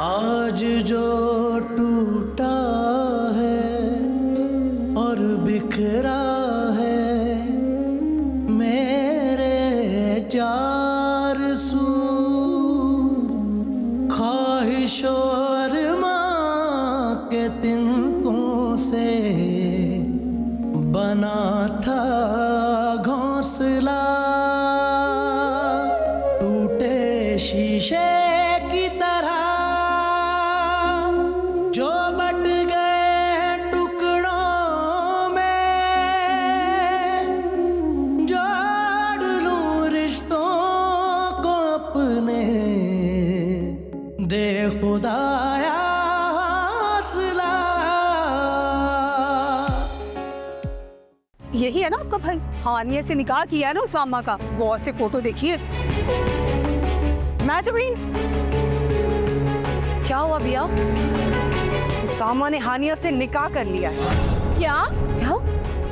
आज जो टूटा है और बिखरा है मेरे चार सू, ख्वाहिशों और माँ के तिनकों से बना था घोंसला, टूटे शीशे की तरह जो बट गए टुकड़ों में, जोड़ लूं रिश्तों को अपने, दे खुदाया हौसला। यही है ना आपका भाई? हानिया से निकाह किया है ना उसामा का? बहुत से फोटो देखिए। मैजबीन, क्या हुआ भैया? उसामा ने हानिया से निकाह कर लिया है। क्या? क्या?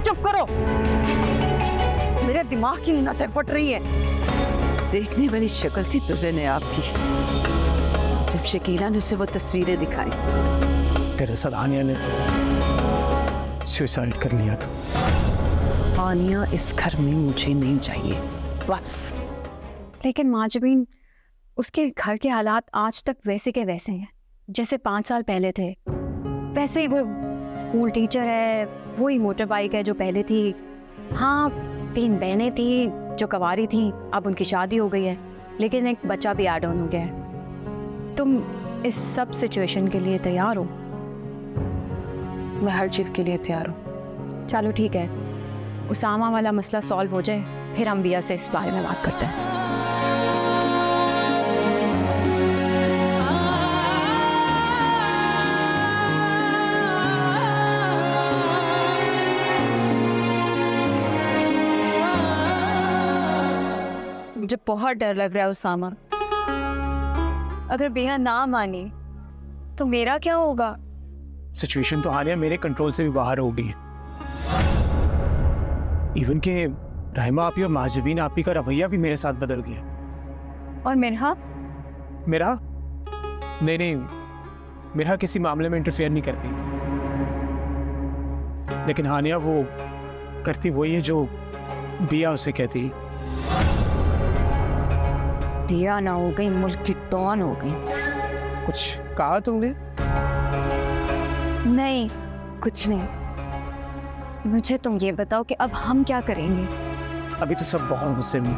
चुप करो, मेरे दिमाग की नसें फट रही है। देखने वाली शक्ल थी तुझे ने आपकी, जब शकीला ने उसे वो तस्वीरें दिखाई। दरअसल हानिया ने सुसाइड कर लिया था। हानिया इस घर में मुझे नहीं चाहिए, बस। लेकिन माजबीन, उसके घर के हालात आज तक वैसे के वैसे हैं जैसे 5 साल पहले थे। वैसे ही वो स्कूल टीचर है, वही मोटर बाइक है जो पहले थी। हाँ, 3 बहनें थी जो कवारी थी, अब उनकी शादी हो गई है, लेकिन एक बच्चा भी ऐड ऑन हो गया है। तुम इस सब सिचुएशन के लिए तैयार हो? मैं हर चीज़ के लिए तैयार हूँ। चलो ठीक है, उसामा वाला मसला सॉल्व हो जाए, फिर हम बिया से इस बारे में बात करते हैं। मुझे बहुत डर लग रहा है उसामा। अगर बिया ना मानी तो मेरा क्या होगा? सिचुएशन तो हानिया मेरे कंट्रोल से भी बाहर हो गई है। इवन के रहमा आपी और माजबीन आपी का रवैया भी मेरे साथ बदल गया। और मिरहा? मेरा नहीं, मेरा किसी मामले में इंटरफेयर नहीं करती, लेकिन हानिया वो करती वही है जो बिया उसे कहती। बिया ना हो गई, मुल्क की डॉन हो गई। कुछ कहा तुमने? नहीं, कुछ नहीं। मुझे तुम ये बताओ कि अब हम क्या करेंगे? अभी तो सब बहुत गुस्से में,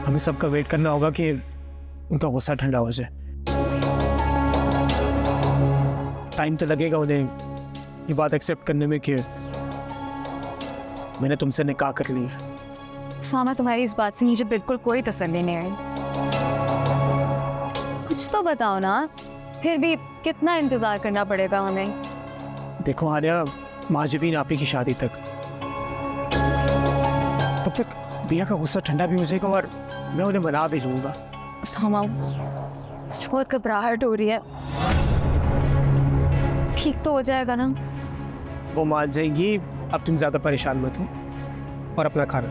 हमें सबका वेट करना होगा कि उनका गुस्सा ठंडा हो जाए। टाइम तो लगेगा उन्हें ये बात एक्सेप्ट करने में कि मैंने तुमसे निकाह कर लिया। सामा, तुम्हारी इस बात से मुझे बिल्कुल कोई तसल्ली नहीं आई। कुछ तो बताओ ना, फिर भी कितना इंतजार करना पड़ेगा हमें? देखो हानिया, माजबीन आपी की शादी तक, तब तक बिया का गुस्सा ठंडा भी हो जाएगा और मैं उन्हें मना भी लूंगा। सामा, मुझे बहुत घबराहट हो रही है। ठीक तो हो जाएगा ना? वो मान जाएगी। अब तुम ज्यादा परेशान मत हो और अपना खाना,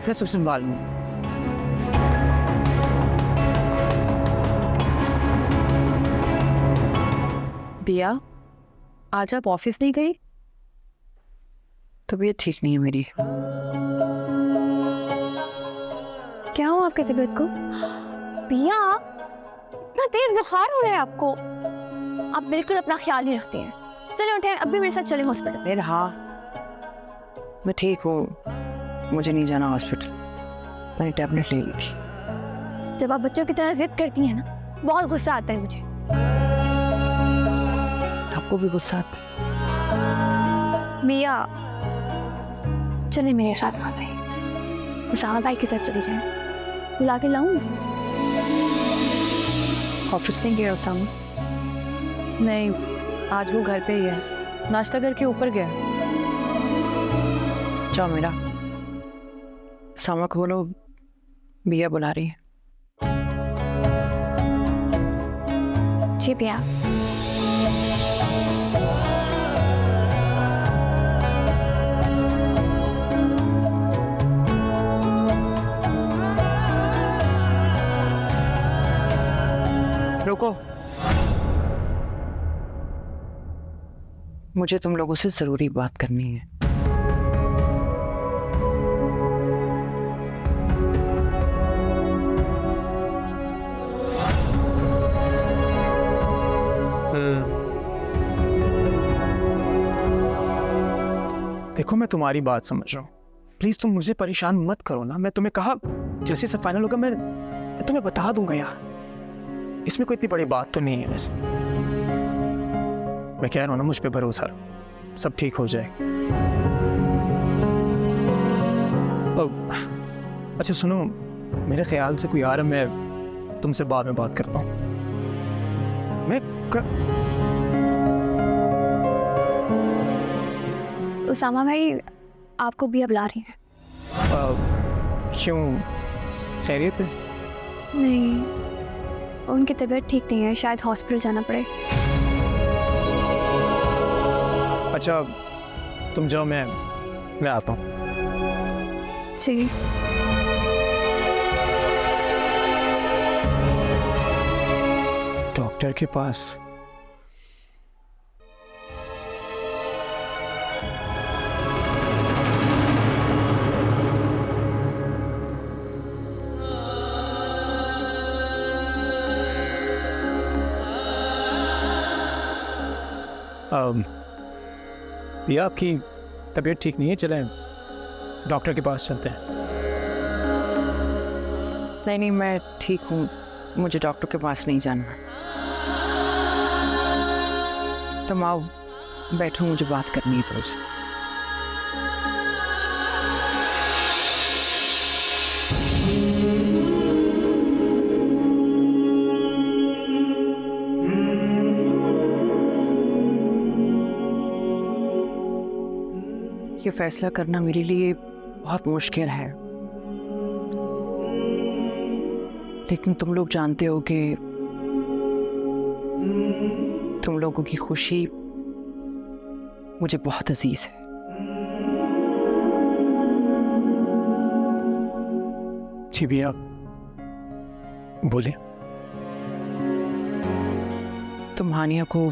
मैं सब संभाल लूँ। बिया, आज आप ऑफिस नहीं गई? तबीयत ठीक नहीं है मेरी। क्या हुआ आपकी तबीयत को? पिया, इतना तेज बुखार हो रहा है आपको। आप बिल्कुल अपना ख्याल नहीं रखते हैं। चलिए उठे, अब भी मेरे साथ चले हॉस्पिटल। मेरा हाँ, मैं ठीक हूँ, मुझे नहीं जाना हॉस्पिटल। मैंने टैबलेट ले ली थी। जब आप बच्चों की तरह जिद करती हैं ना, बहुत गुस्सा आता है मुझे। आपको भी गुस्सा आता है? मिया, चलिए मेरे साथ वहाँ से उसामा भाई के साथ चली जाए। बुला के लाऊं? ऑफिस नहीं गया उसामा? नहीं, आज वो घर पे ही है, नाश्ता करके ऊपर गया। जाओ मेरा, सामा को बोलो बिया बुला रही है। जी पिया। मुझे तुम लोगों से जरूरी बात करनी है। देखो मैं तुम्हारी बात समझ रहा हूँ, प्लीज तुम मुझे परेशान मत करो ना। मैं तुम्हें कहा जैसे सब फाइनल होगा मैं तुम्हें बता दूंगा यार, इसमें कोई इतनी बड़ी बात तो नहीं है। वैसे मैं कह रहा हूँ ना, मुझ पे भरोसा रखो, सब ठीक हो जाए। अच्छा सुनो, मेरे ख्याल से कोई आ रहा, मैं तुमसे बाद में बात करता हूँ। उसामा भाई आपको भी अब बुला रही हैं। क्यों, खैरियत है? नहीं, उनकी तबीयत ठीक नहीं है, शायद हॉस्पिटल जाना पड़े। अच्छा तुम जाओ, मैं आता हूँ। जी। डॉक्टर के पास? भैया आपकी तबीयत ठीक नहीं है, चलें डॉक्टर के पास चलते हैं। नहीं, मैं ठीक हूँ, मुझे डॉक्टर के पास नहीं जाना। तुम आओ, बैठो, मुझे बात करनी है तुमसे। ये फैसला करना मेरे लिए बहुत मुश्किल है, लेकिन तुम लोग जानते हो कि तुम लोगों की खुशी मुझे बहुत अजीज है। जी भैया बोले। तुम हानिया को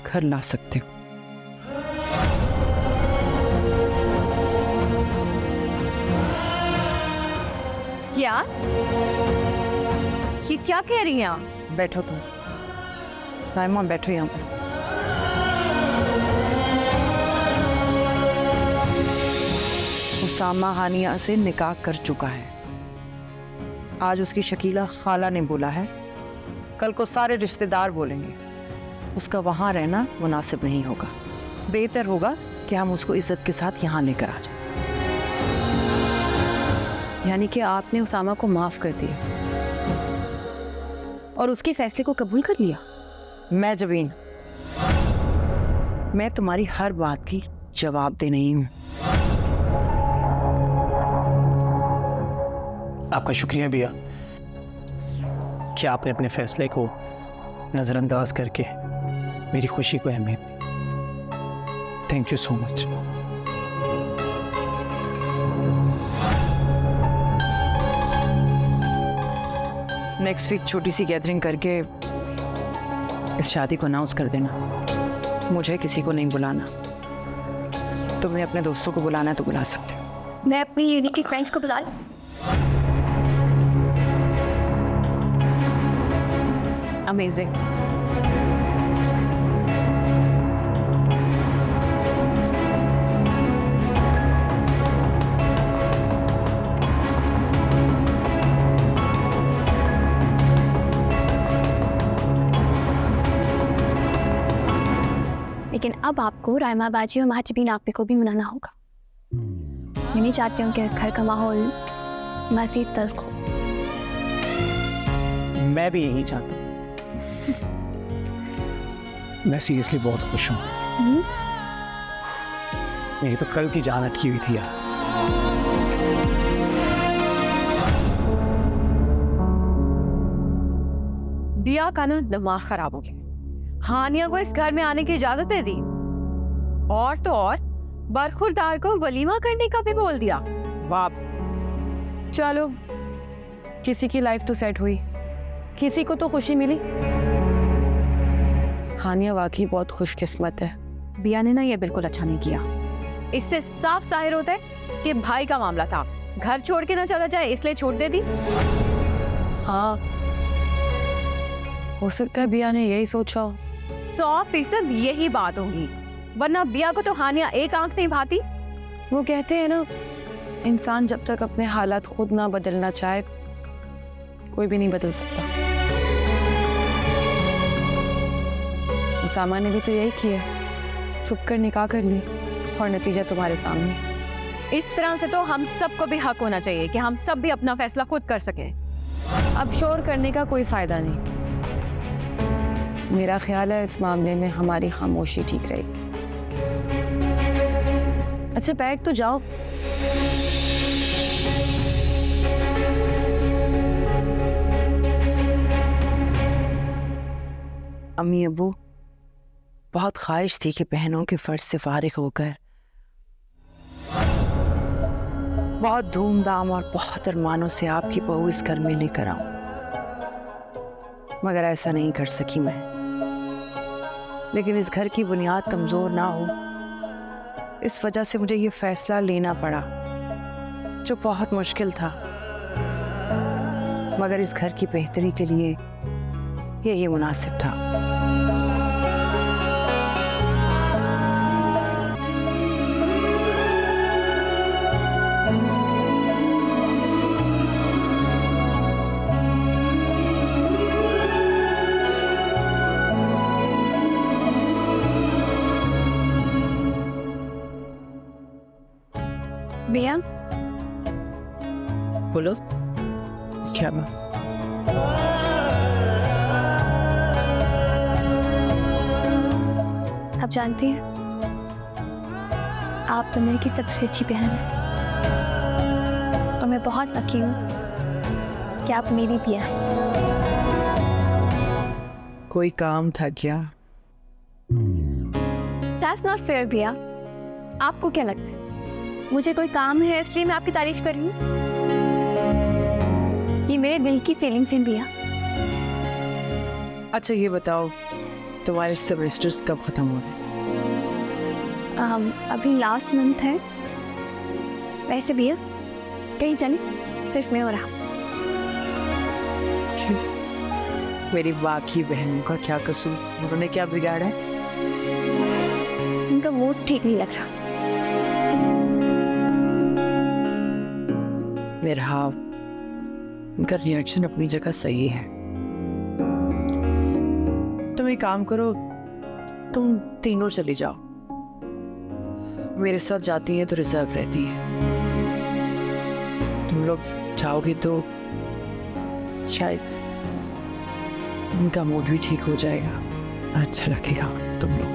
घर ला सकते हो। क्या? ये क्या कह रही हैं आप? बैठो तुम, राइमा बैठो यहाँ पर। उसामा हानिया से निकाह कर चुका है। आज उसकी शकीला खाला ने बोला है, कल को सारे रिश्तेदार बोलेंगे। उसका वहां रहना मुनासिब नहीं होगा। बेहतर होगा कि हम उसको इज्जत के साथ यहाँ लेकर आ जाए। यानी कि आपने उसामा को माफ कर दिया और उसके फैसले को कबूल कर लिया? मैं जबीन, मैं तुम्हारी हर बात की जवाब दे नहीं हूं। आपका शुक्रिया भैया कि आपने अपने फैसले को नजरअंदाज करके मेरी खुशी को अहमियत दी। Thank you so much. Next week छोटी सी गैदरिंग करके इस शादी को अनाउंस कर देना। मुझे किसी को नहीं बुलाना। तुम्हें अपने दोस्तों को बुलाना है तो बुला सकते हो। मैं अपनी यूनी के फ्रेंड्स को बुला लूं? अमेजिंग। लेकिन अब आपको राइमा बाजी और महाजबीन आपे को भी मनाना होगा। मैं नहीं चाहती हूँ कि इस घर का माहौल मज़ीद तल्ख हो। मैं भी यही चाहता हूँ। मैं सीरियसली बहुत खुश हूँ। मेरी तो कल की जान अटकी हुई थी यार। दिया का ना दिमाग खराब हो गया। हानिया को इस घर में आने की इजाजत दे दी और तो और बरखुरदार को वलीमा करने का भी बोल दिया। वाह, चलो किसी की लाइफ तो सेट हुई, किसी को तो खुशी मिली। हानिया वाकई बहुत खुशकिस्मत है बिया ने ना ये बिल्कुल अच्छा नहीं किया। इससे साफ जाहिर होता है कि भाई का मामला था, घर छोड़ के ना चला जाए इसलिए छूट दे दी। हाँ, हो सकता है बिया ने यही सोचा हो। 100% यही बात होगी, वरना बिया को तो हानिया एक आंख नहीं भाती। वो कहते हैं ना, इंसान जब तक अपने हालात खुद ना बदलना चाहे कोई भी नहीं बदल सकता। उसामा ने भी तो यही किया, छुप कर निकाह कर ली और नतीजा तुम्हारे सामने। इस तरह से तो हम सबको भी हक होना चाहिए कि हम सब भी अपना फैसला खुद कर सकें। अब शोर करने का कोई फायदा नहीं। मेरा ख्याल है इस मामले में हमारी खामोशी ठीक रहेगी। अच्छा बैठ तो जाओ। अम्मी अबू, बहुत ख्वाहिश थी कि बहनों के फर्ज से फारिग होकर बहुत धूमधाम और बहुत अरमानों से आपकी बहू इस घर में लेकर आऊं, मगर ऐसा नहीं कर सकी मैं। लेकिन इस घर की बुनियाद कमजोर ना हो, इस वजह से मुझे ये फैसला लेना पड़ा जो बहुत मुश्किल था, मगर इस घर की बेहतरी के लिए यही मुनासिब था। बिया, बोलो। क्या मैं आप जानती हैं, आप दुनिया की सबसे अच्छी बहन हैं और मैं बहुत लकी हूँ कि आप मेरी बिया हैं। कोई काम था क्या? That's not fair बिया। आपको क्या लगता है मुझे कोई काम है इसलिए मैं आपकी तारीफ कर रही हूँ? ये मेरे दिल की फीलिंग्स हैं बिया। अच्छा ये बताओ, तुम्हारे सेमेस्टर्स कब खत्म हो रहे हैं? अभी लास्ट मंथ है। वैसे भैया कहीं चले, सिर्फ मैं और आप। मेरी बाकी बहनों का क्या कसूर? उन्होंने क्या बिगाड़ा है? उनका मूड ठीक नहीं लग रहा। मेरा उनका रिएक्शन अपनी जगह सही है। तुम एक काम करो, तुम तीनों चली जाओ। मेरे साथ जाती हैं तो रिजर्व रहती है। तुम लोग जाओगे तो शायद उनका मूड भी ठीक हो जाएगा और अच्छा लगेगा तुम लोग।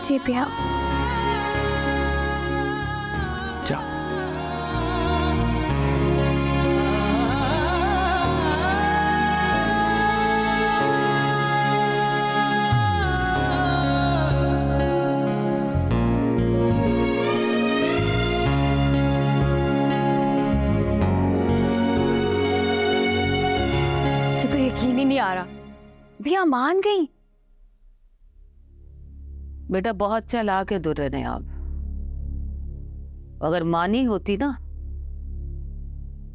जी भैया। जाओ। मुझे तो यकीन ही नहीं आ रहा, भैया मान गई। बेटा बहुत चालाक है दुर्रे ने आप। अगर मानी होती ना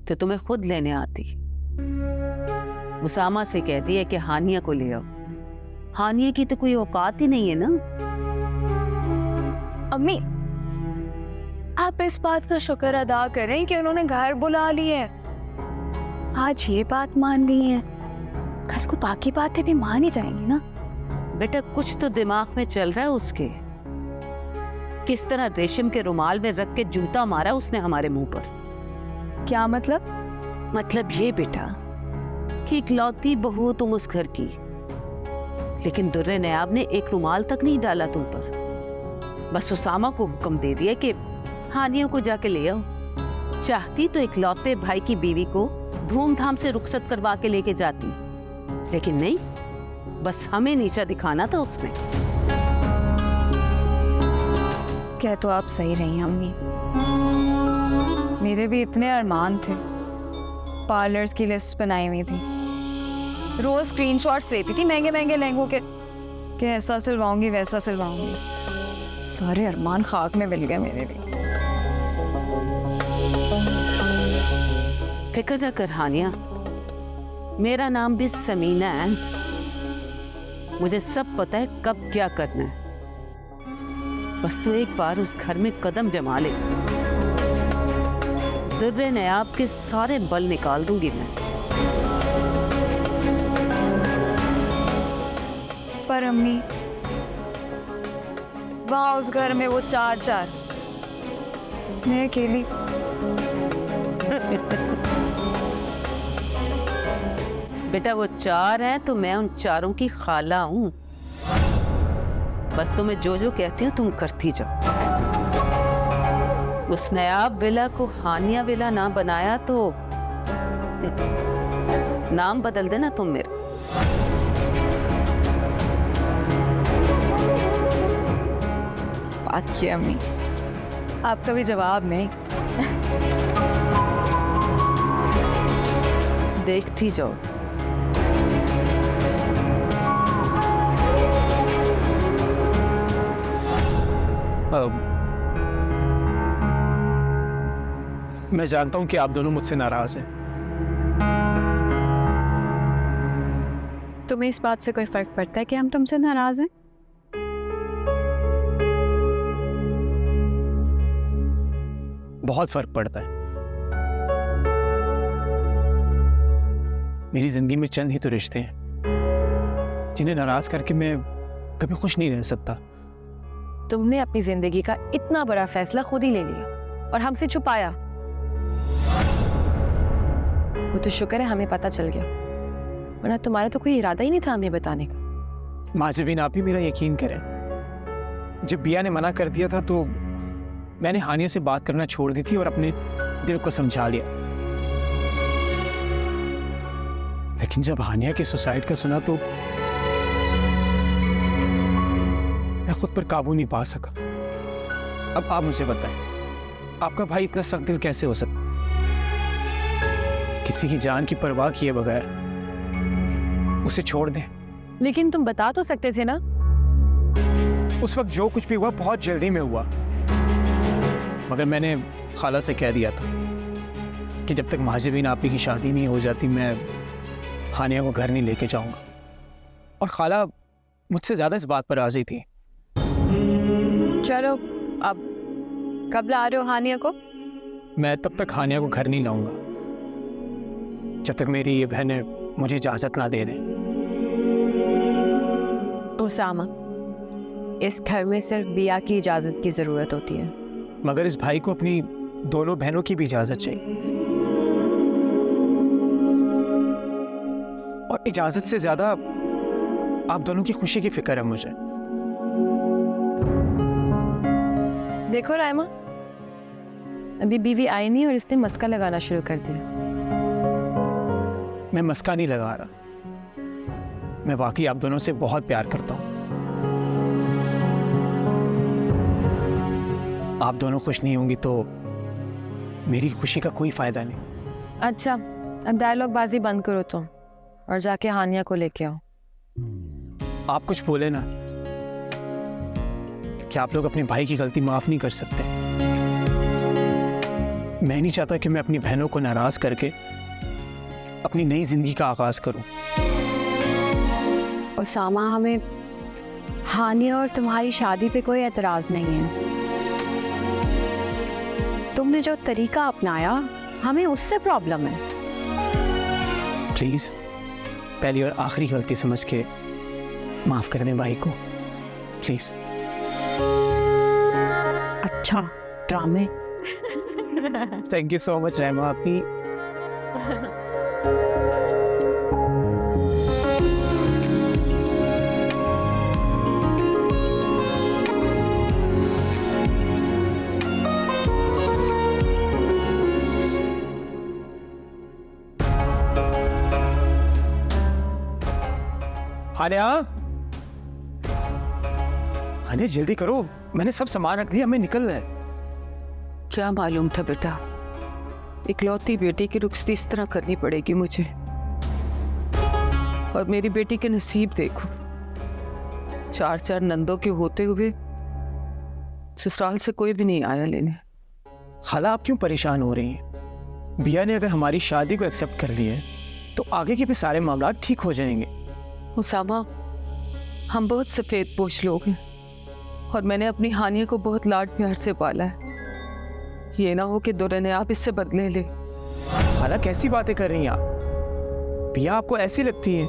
तो तुम्हें खुद लेने आती। उसामा से कहती है कि हानिया को ले आओ। हानिया की तो कोई औकात ही नहीं है ना। अम्मी, आप इस बात का शुक्र अदा करें कि उन्होंने घर बुला ली है। आज ये बात मान गई है, कल को बाकी बातें भी मान ही जाएंगी ना। बेटा कुछ तो दिमाग में चल रहा है उसके। किस तरह रेशम के रुमाल में रख के जूता मारा उसने हमारे मुंह पर। क्या मतलब? मतलब ये बेटा कि इकलौती बहू तुम उस घर की, लेकिन दुर्रे नयाब ने एक रुमाल तक नहीं डाला तुम पर। बस उसामा को हुक्म दे दिया कि हानिया को जाके ले आओ। चाहती तो इकलौते भाई की बीवी को धूमधाम से रुखसत करवा के लेके जाती, लेकिन नहीं, बस हमें नीचा दिखाना था उसने। क्या तो आप सही रही हैं अम्मी। मेरे भी इतने अरमान थे, पार्लर्स की लिस्ट बनाई हुई थी, रोज स्क्रीनशॉट्स लेती थी महंगे महंगे लहंगों के कि ऐसा सिलवाऊंगी वैसा सिलवाऊंगी। सारे अरमान खाक में मिल गए मेरे लिए। फिक्र न कर हानिया, मेरा नाम भी समीना है। मुझे सब पता है कब क्या करना है। बस तू एक बार उस घर में कदम जमा ले, दुर्रे नयाब के सारे बल निकाल दूंगी मैं। पर अम्मी, वहां उस घर में वो चार मैं अकेली। बेटा वो 4 हैं तो मैं उन 4 की खाला हूं। बस तुम्हें जो जो कहती हूँ तुम करती जाओ। उस नयाब विला को हानिया विला ना बनाया तो नाम बदल देना तुम मेरा। बात की अम्मी, आपका भी जवाब नहीं। देखती जाओ। मैं जानता हूं कि आप दोनों मुझसे नाराज हैं। तुम्हें इस बात से कोई फर्क पड़ता है कि हम तुमसे नाराज हैं? बहुत फर्क पड़ता है। मेरी जिंदगी में चंद ही तो रिश्ते हैं जिन्हें नाराज करके मैं कभी खुश नहीं रह सकता। तुमने अपनी जिंदगी का इतना बड़ा फैसला खुद ही ले लिया और हमसे छुपाया। वो तो शुक्र है हमें पता चल गया, वरना तुम्हारा तो कोई इरादा ही नहीं था हमें बताने का। माजबीन, आप ही मेरा यकीन करें, जब बिया ने मना कर दिया था तो मैंने हानिया से बात करना छोड़ दी थी और अपने दिल को समझा लिया। लेकिन जब हानिया के सुसाइड का सुना तो मैं खुद पर काबू नहीं पा सका। अब आप मुझे बताएं, आपका भाई इतना सख्त दिल कैसे हो सकता, किसी की जान की परवाह किए बगैर उसे छोड़ दें? लेकिन तुम बता तो सकते थे ना। उस वक्त जो कुछ भी हुआ बहुत जल्दी में हुआ, मगर मैंने खाला से कह दिया था कि जब तक महाजबीन आपी की शादी नहीं हो जाती मैं हानिया को घर नहीं लेके जाऊंगा। और खाला मुझसे ज्यादा इस बात पर राजी थी। चलो, अब कब ला रहे हो हानिया को? मैं तब तक हानिया को घर नहीं लाऊंगा जब तक मेरी ये बहनें मुझे इजाजत ना दे दें। उसामा, इस घर में सिर्फ बिया की इजाजत की जरूरत होती है। मगर इस भाई को अपनी दोनों बहनों की भी इजाजत चाहिए, और इजाजत से ज्यादा आप दोनों की खुशी की फिक्र है मुझे। देखो रायमा, अभी बीवी आई नहीं और इसने मस्का लगाना शुरू कर दिया। मैं मस्का नहीं लगा रहा, मैं वाकई आप दोनों से बहुत प्यार करता हूं। आप दोनों खुश नहीं होंगी तो मेरी खुशी का कोई फायदा नहीं। अच्छा, अब डायलॉग बाजी बंद करो तुम और जाके हानिया को लेके आओ। आप कुछ बोले ना कि आप लोग अपने भाई की गलती माफ नहीं कर सकते। मैं नहीं चाहता कि मैं अपनी बहनों को नाराज करके अपनी नई जिंदगी का आगाज करूं। उसामा, हमें हानिया और तुम्हारी शादी पे कोई एतराज नहीं है। तुमने जो तरीका अपनाया हमें उससे प्रॉब्लम है। प्लीज पहली और आखिरी गलती समझ के माफ कर दें भाई को, प्लीज। अच्छा, ड्रामे। थैंक यू सो मच रहमा आपकी। हानिया, हानिया जल्दी करो, मैंने सब सामान रख दिया, हमें निकलना है। क्या मालूम था बेटा, इकलौती बेटी की रुखसती इस तरह करनी पड़ेगी मुझे। और मेरी बेटी के नसीब देखो, 4 नंदों के होते हुए ससुराल से कोई भी नहीं आया लेने। खाला आप क्यों परेशान हो रही हैं? बिया ने अगर हमारी शादी को एक्सेप्ट कर लिया है तो आगे के भी सारे मामला ठीक हो जाएंगे। उसामा, हम बहुत सफेद पोश लोग हैं और मैंने अपनी हानिया को बहुत लाड प्यार से पाला है। ये ना हो कि दुर्रे ने आप इससे बदले ले। खाला कैसी बातें कर रही हैं आप? बिया आपको ऐसी लगती है?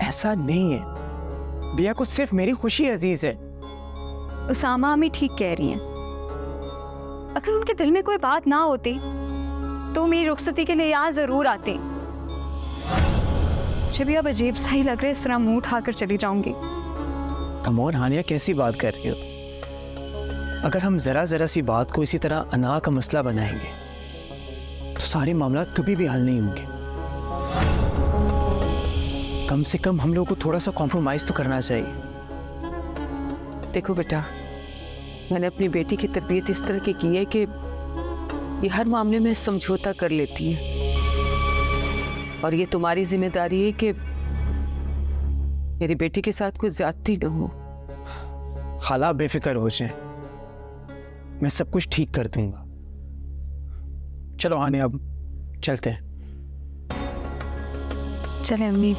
ऐसा नहीं है, बिया को सिर्फ मेरी खुशी अजीज है। उसामा अम्मी ठीक कह रही हैं। अगर उनके दिल में कोई बात ना होती तो मेरी रुखसती के लिए यहाँ जरूर आती। मुझे भी अब अजीब सा ही लग रहा है, इस तरह मुंह उठाकर चली जाऊंगी। कमोन हानिया, कैसी बात कर रही हो? अगर हम जरा सी बात को इसी तरह अना का मसला बनाएंगे तो सारे मामला कभी भी हल नहीं होंगे। कम से कम हम लोगों को थोड़ा सा कॉम्प्रोमाइज तो करना चाहिए। देखो बेटा, मैंने अपनी बेटी की तरबियत इस तरह की है कि ये हर मामले में समझौता कर लेती है, और ये तुम्हारी जिम्मेदारी है कि मेरी बेटी के साथ कोई ज्यादती न हो। खाला बेफिक्र हो जाए, मैं सब कुछ ठीक कर दूंगा। चलो आने, अब चलते हैं। चले अम्मी।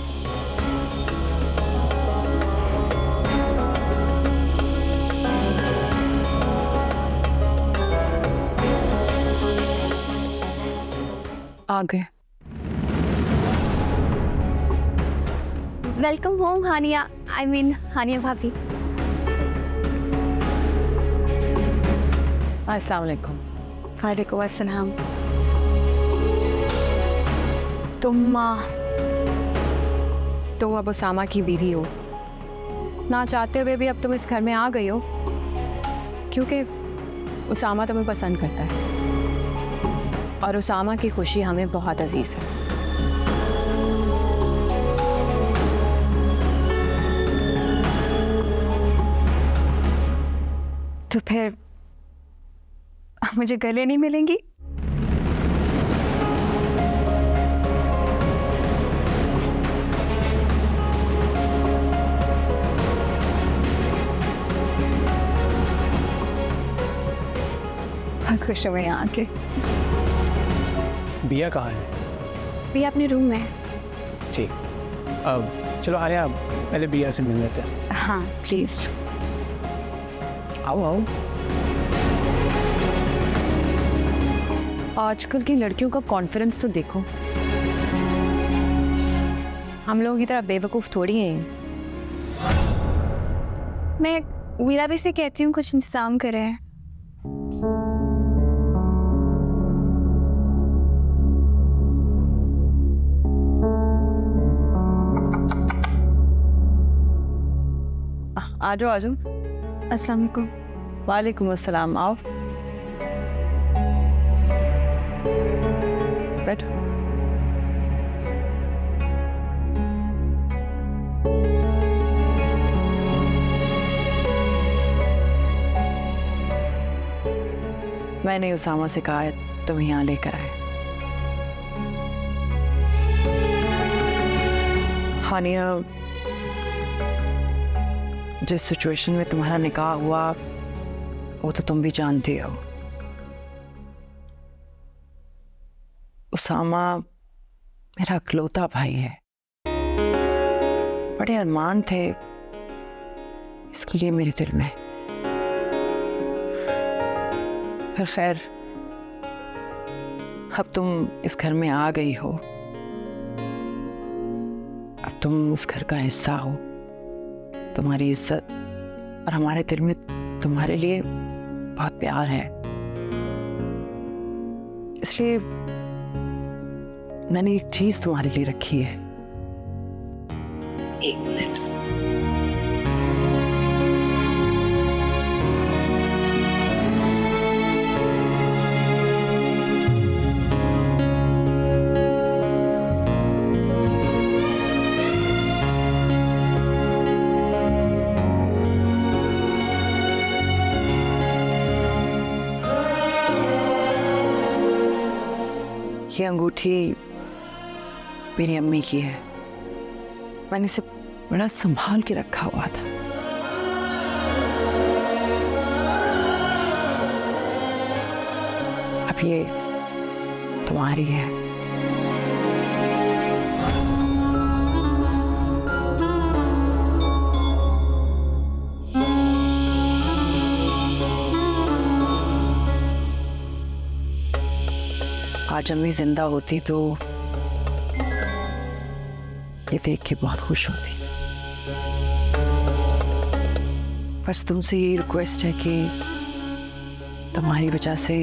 आ गए। Welcome home Hania, I mean Hania भाभी। अस्सलाम वालेकुम। वालेकुम अस्सलाम। तुम अब उसामा की बीवी हो, ना चाहते हुए भी अब तुम इस घर में आ गई हो क्योंकि उसामा तुम्हें पसंद करता है और उसामा की खुशी हमें बहुत अजीज है। तो फिर आप मुझे गले नहीं मिलेंगी? बहुत खुश हूँ मैं यहाँ आके। बिया कहाँ है? भी अपने रूम में है। ठीक, अब चलो आर्या, पहले बिया से मिल लेते हैं। हाँ प्लीज। आओ आओ। आजकल की लड़कियों का कॉन्फिडेंस तो देखो, हम लोगों की तरह बेवकूफ़ थोड़ी हैं। मैं वीरा भी से कहती हूँ कुछ इंतजाम करे। आ जाओ आ जाओ। अस्सलाम वालेकुम। वालेकुम अस्सलाम। आओ बैठो। मैंने उसामा से कहा है तुम यहाँ लेकर आए। हानिया, जिस सिचुएशन में तुम्हारा निकाह हुआ वो तो तुम भी जानती हो। उसामा मेरा इकलौता भाई है, बड़े अरमान थे इसके लिए मेरे दिल में। फिर खैर, अब तुम इस घर में आ गई हो, अब तुम इस घर का हिस्सा हो। तुम्हारी इज्जत और हमारे दिल में तुम्हारे लिए बहुत प्यार है, इसलिए मैंने एक चीज तुम्हारे लिए रखी है। एक मिनट। ये अंगूठी मेरी अम्मी की है, मैंने इसे बड़ा संभाल के रखा हुआ था। अब ये तुम्हारी है। आज अम्मी जिंदा होती तो ये देख के बहुत खुश होती। बस तुमसे ये रिक्वेस्ट है कि तुम्हारी वजह से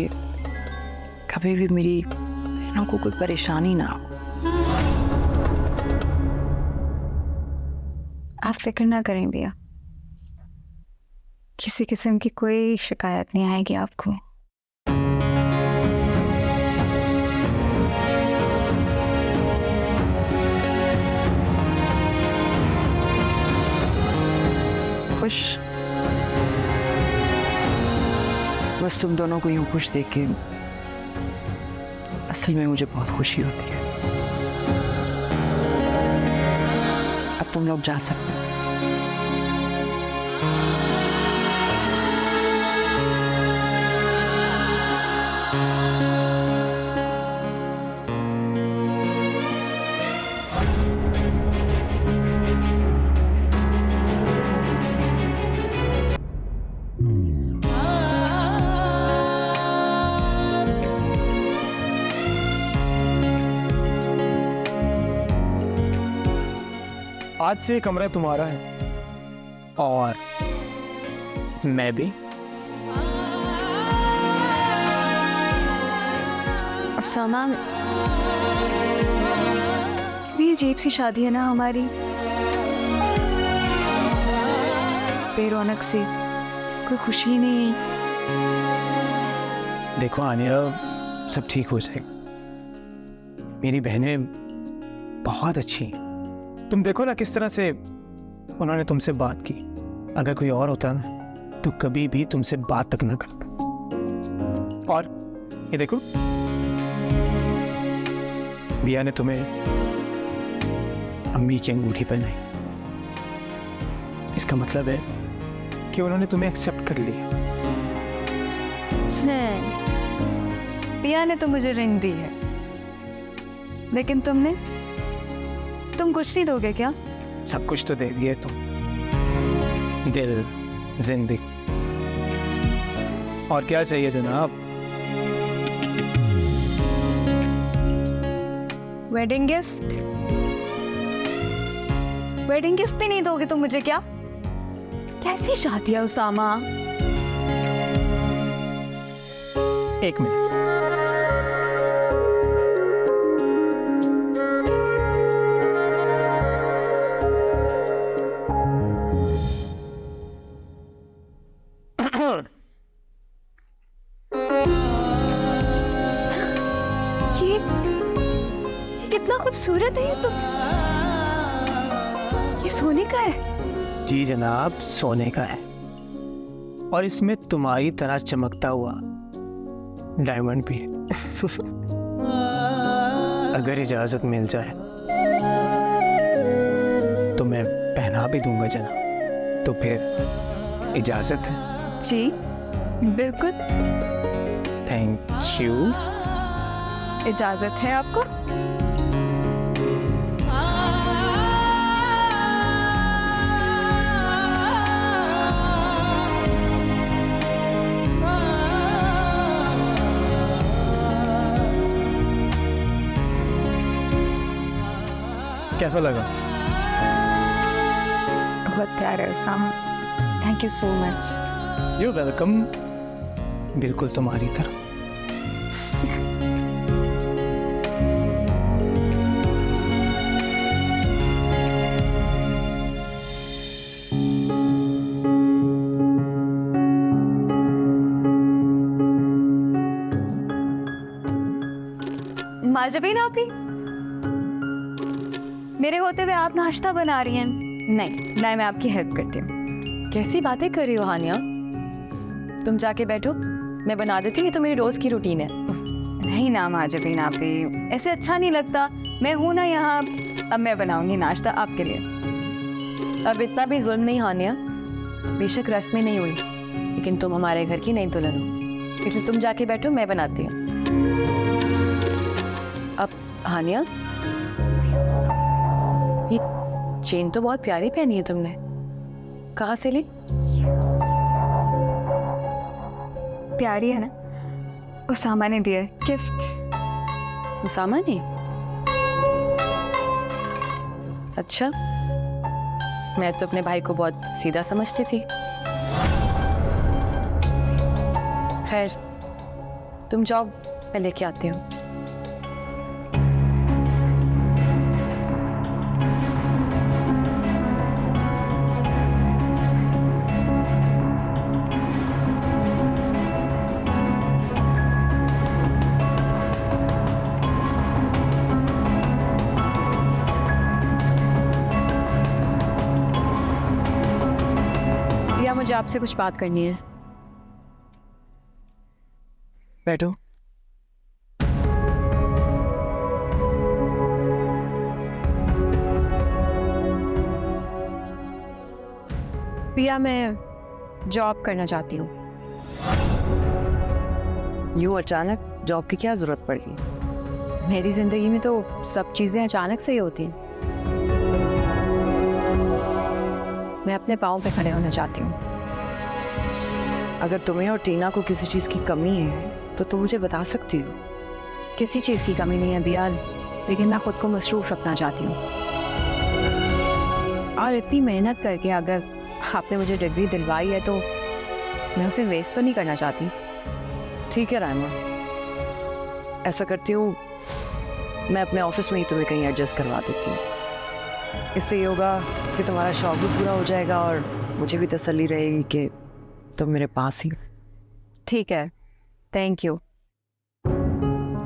कभी भी मेरी बहनों को कोई परेशानी ना हो। आप फिक्र ना करें भैया, किसी किस्म की कोई शिकायत नहीं आएगी आपको। खुश? बस तुम दोनों को यूं खुश देख के असल में मुझे बहुत खुशी होती है। अब तुम लोग जा सकते हो। आज से ये कमरा तुम्हारा है और मैं भी। और सामा, कितनी अजीब सी शादी है ना हमारी, बेरौनक सी, कोई खुशी नहीं। देखो आनिया, सब ठीक हो जाएगा। मेरी बहनें बहुत अच्छी हैं। तुम देखो ना किस तरह से उन्होंने तुमसे बात की। अगर कोई और होता ना तो कभी भी तुमसे बात तक ना करता। और ये देखो, बिया ने तुम्हें अम्मी की अंगूठी पहनाई। इसका मतलब है कि उन्होंने तुम्हें एक्सेप्ट कर लिया। बिया ने तो मुझे रिंग दी है, लेकिन तुम कुछ नहीं दोगे क्या? सब कुछ तो दे दिए तुम, दिल, जिंदगी, और क्या चाहिए जनाब? Wedding gift? वेडिंग गिफ्ट भी नहीं दोगे तुम मुझे क्या? कैसी शादी है उसामा? एक मिनट। ये कितना खूबसूरत है ये तो। ये सोने का है? जी जनाब, सोने का है, और इसमें तुम्हारी तरह चमकता हुआ डायमंड भी है। अगर इजाजत मिल जाए तो मैं पहना भी दूंगा जनाब। तो फिर इजाजत है? जी बिल्कुल। Thank you. इजाजत है आपको? कैसा लगा? बहुत प्यारा है Usama, thank you so much. You welcome. बिल्कुल तुम्हारी तरह। माजबीन आप ही मेरे होते हुए आप नाश्ता बना रही हैं? नहीं, मैं आपकी हेल्प करती हूँ। कैसी बातें कर रही हो हानिया? तुम जाके बैठो, मैं बना देती हूँ। ये तो मेरी रोज की रूटीन है। नहीं ना माजबीन आप ही, ऐसे अच्छा नहीं लगता। मैं हूं ना यहाँ, अब मैं बनाऊंगी नाश्ता आपके लिए। अब इतना भी जुल्म नहीं हानिया, बेशक रस्में नहीं हुई लेकिन तुम हमारे घर की नई दुल्हन हो, इसलिए तुम जाके बैठो, मैं बनाती हूँ। अब हानिया, ये चेन तो बहुत प्यारी पहनी है तुमने, कहाँ से ली? प्यारी है ना, उसामा ने दिया है, गिफ्ट। उसामा ने? अच्छा, मैं तो अपने भाई को बहुत सीधा समझती थी। खैर, तुम जाओ, मैं लेके आती हूँ। या मुझे आपसे कुछ बात करनी है। बैठो। पिया, मैं जॉब करना चाहती हूँ। यूं अचानक जॉब की क्या जरूरत पड़ गई? मेरी जिंदगी में तो सब चीजें अचानक से ही होती हैं। मैं अपने पाँव पे खड़े होना चाहती हूँ। अगर तुम्हें और टीना को किसी चीज की कमी है तो तुम मुझे बता सकती हो। किसी चीज की कमी नहीं है बियाल, लेकिन मैं खुद को मसरूफ रखना चाहती हूँ। और इतनी मेहनत करके अगर आपने मुझे डिग्री दिलवाई है तो मैं उसे वेस्ट तो नहीं करना चाहती। ठीक है रायमा, ऐसा करती हूँ, मैं अपने ऑफिस में ही तुम्हें कहीं एडजस्ट करवा देती हूँ। इससे ये होगा कि तुम्हारा शौक भी पूरा हो जाएगा और मुझे भी तसल्ली रहेगी कि तुम मेरे पास ही। ठीक है, थैंक यू।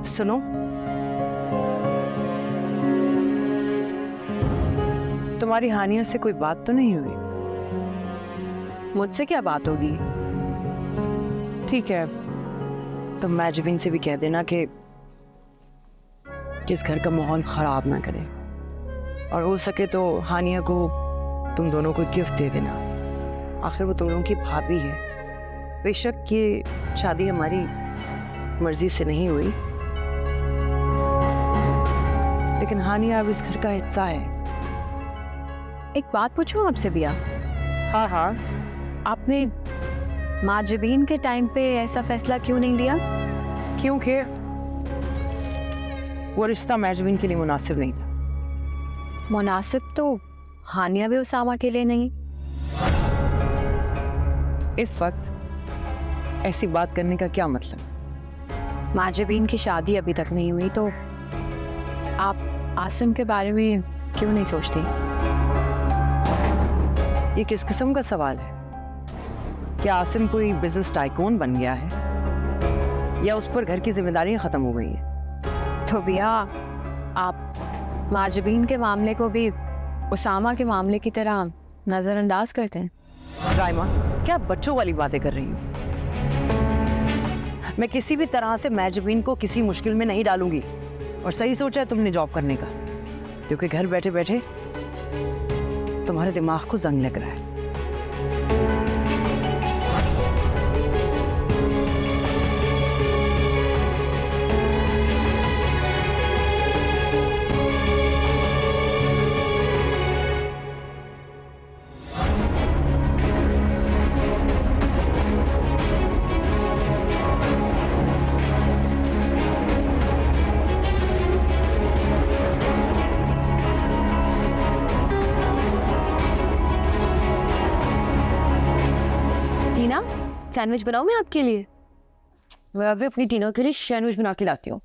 सुनो, तुम्हारी हानिया से कोई बात तो नहीं हुई? मुझसे क्या बात होगी? ठीक है, तो मैजबीन से भी कह देना कि इस घर का माहौल खराब ना करे, और हो सके तो हानिया को तुम दोनों को गिफ्ट दे देना। आखिर वो तुम लोगों की भाभी है। बेशक ये शादी हमारी मर्जी से नहीं हुई, लेकिन हानिया अब इस घर का हिस्सा है। एक बात पूछूं आपसे बिया? हाँ हाँ। आपने माजबीन के टाइम पे ऐसा फैसला क्यों नहीं लिया? क्योंकि वो रिश्ता मैजबीन के लिए मुनासिब नहीं था। मुनासिब तो हानिया भी उसामा के लिए नहीं। इस वक्त ऐसी बात करने का क्या मतलब? माजबीन की शादी अभी तक नहीं हुई तो आप आसिम के बारे में क्यों नहीं सोचती? ये किस किस्म का सवाल है? क्या आसिम कोई बिजनेस टाइकून बन गया है, या उस पर घर की जिम्मेदारियां खत्म हो गई हैं? तो भैया, आप माजबीन के मामले को भी उसामा के मामले की तरह नजरअंदाज करते हैं। राइमा, क्या बच्चों वाली बातें कर रही हो? मैं किसी भी तरह से मैजबीन को किसी मुश्किल में नहीं डालूंगी। और सही सोचा है तुमने जॉब करने का, क्योंकि घर बैठे बैठे तुम्हारे दिमाग को जंग लग रहा है। टीना, सैंडविच बनाऊं मैं आपके लिए? मैं अभी अपनी टीना के लिए सैंडविच बना के लाती हूँ।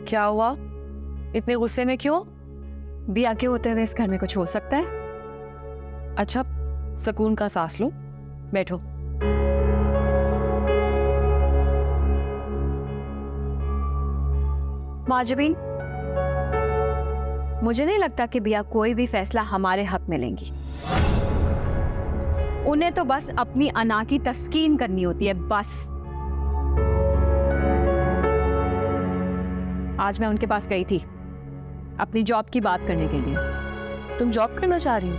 क्या हुआ? इतने गुस्से में क्यों? बिया के होते हुए इस घर में कुछ हो सकता है? अच्छा, सुकून का सांस लो, बैठो। माजबीन, मुझे नहीं लगता कि बिया कोई भी फैसला हमारे हक में लेंगी। उन्हें तो बस अपनी अना की तस्कीन करनी होती है, बस। आज मैं उनके पास गई थी अपनी जॉब की बात करने के लिए। तुम जॉब करना चाह रही हो?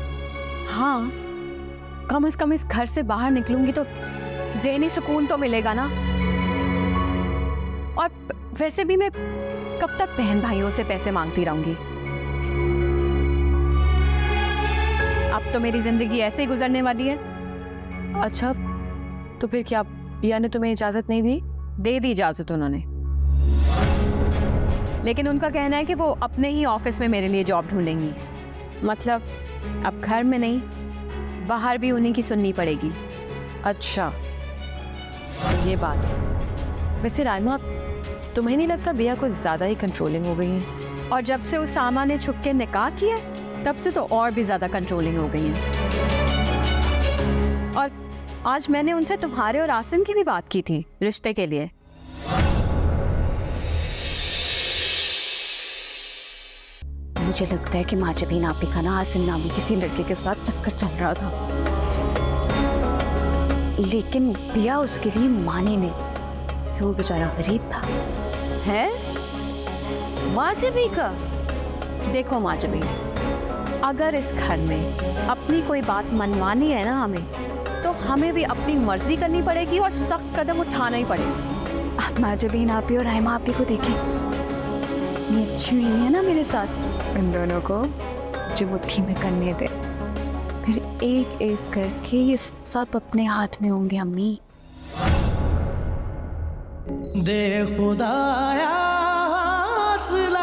हाँ, कम से कम इस घर से बाहर निकलूंगी तो ज़हनी सुकून तो मिलेगा ना। और वैसे भी मैं कब तक बहन भाइयों से पैसे मांगती रहूंगी? अब तो मेरी जिंदगी ऐसे ही गुजरने वाली है। अच्छा, तो फिर क्या पिया ने तुम्हें इजाजत नहीं दी? दे दी इजाजत उन्होंने, लेकिन उनका कहना है कि वो अपने ही ऑफिस में मेरे लिए जॉब ढूंढेंगी। मतलब अब घर में नहीं, बाहर भी उन्हीं की सुननी पड़ेगी। अच्छा, तो ये बात है। वैसे राइमा, तुम्हें नहीं लगता बिया कुछ ज़्यादा ही कंट्रोलिंग हो गई है? और जब से उसामा ने छुप के निकाह किया तब से तो और भी ज़्यादा कंट्रोलिंग हो गई है। और आज मैंने उनसे तुम्हारे और आसिम की भी बात की थी रिश्ते के लिए। मुझे लगता है कि माजबीन आपी का ना आसिम नामी किसी लड़के के साथ चक्कर चल रहा था, लेकिन पिया उसके लिए मानी नहीं। वो बेचारा गरीब था। है माजबी का? देखो माजबी, अगर इस घर में अपनी कोई बात मनवानी है ना हमें, तो हमें भी अपनी मर्जी करनी पड़ेगी और सख्त कदम उठाना ही पड़ेगा। आप माजबीन आपी और रहमा आपी को देखें, ये अच्छी हुई है ना मेरे साथ। इन दोनों को जो मुट्ठी में करने दे, फिर एक एक करके ये सब अपने हाथ में होंगे अम्मी। दे खुदाया हौसला